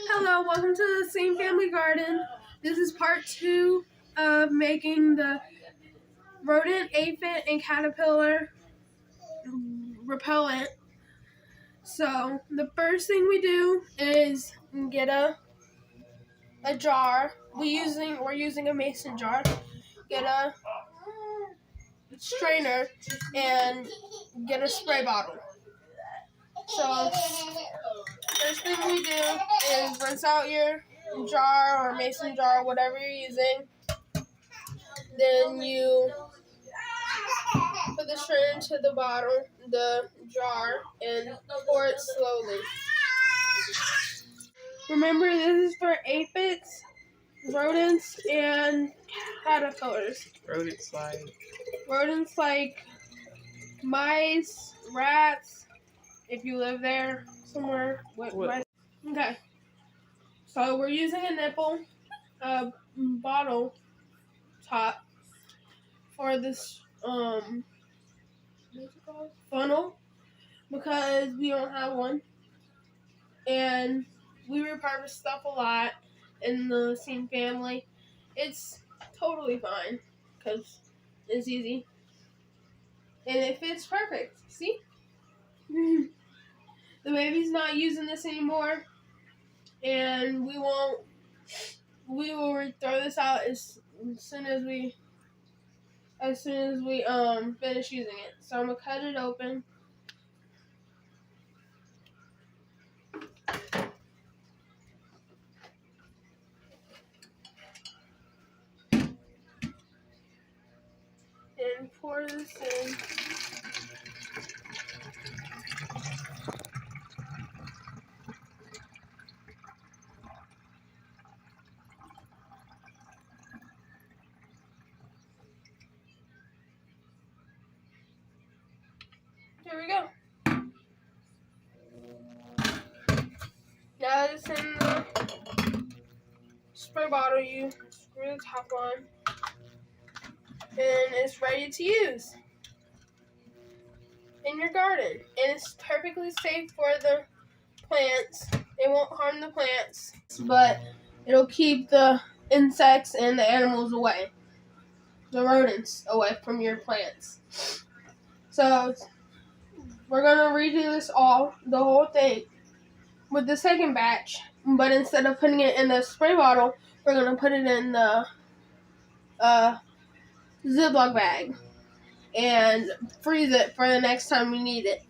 Hello, welcome to the Lesine Family Garden. This is part 2 of making the rodent, aphid, and caterpillar repellent. So the first thing we do is get a jar. We're using a mason jar. Get a strainer and get a spray bottle. So first thing we do is rinse out your jar or mason jar, whatever you're using. Then you put the strainer into the jar, and pour it slowly. Remember, this is for aphids, rodents, and caterpillars. Rodents like mice, rats, if you live there somewhere. Okay. So we're using a nipple, bottle top for this what's it called? Funnel, because we don't have one, and we repurpose stuff a lot in the Lesine family. It's totally fine because it's easy and it fits perfect. See? The baby's not using this anymore, and we will throw this out as soon as we finish using it. So I'm gonna cut it open. And pour this in. Here we go. Now that it's in the spray bottle, you screw the top on, and it's ready to use in your garden. And it's perfectly safe for the plants. It won't harm the plants, but it'll keep the insects and the animals away, the rodents away from your plants. So we're gonna redo the whole thing with the second batch, but instead of putting it in the spray bottle, we're gonna put it in the Ziploc bag and freeze it for the next time we need it.